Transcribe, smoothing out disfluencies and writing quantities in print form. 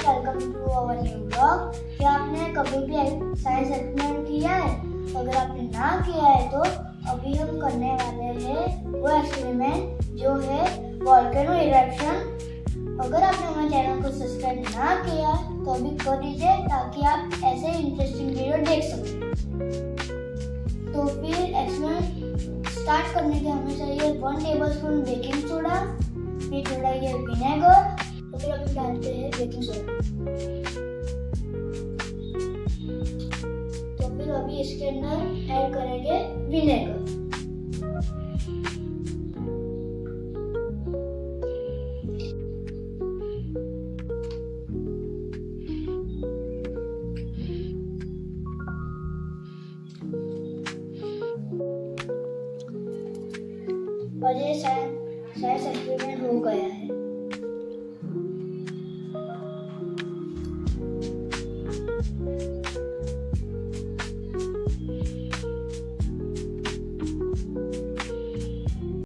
Welcome to our new blog. क्या आपने कभी भी साइंस एक्सपेरिमेंट किया है? अगर आपने ना किया है तो अभी हम करने वाले हैं वो एक्सपेरिमेंट जो है वोल्केनो इरप्शन। अगर आपने हमारे चैनल को सब्सक्राइब ना किया तो अभी कर दीजिए ताकि आप ऐसे इंटरेस्टिंग वीडियो देख सकें। तो फिर एक्सपेरिमेंट स्टार्ट करने के हमें चाहिए 1 टेबलस्पून बेकिंग सोडा, फिर थोड़ा ये विनेगर, तो फिर अभी डालते हैं बेकिंग सोडा। तो फिर अभी इसके अंदर ऐड करेंगे विनेगर।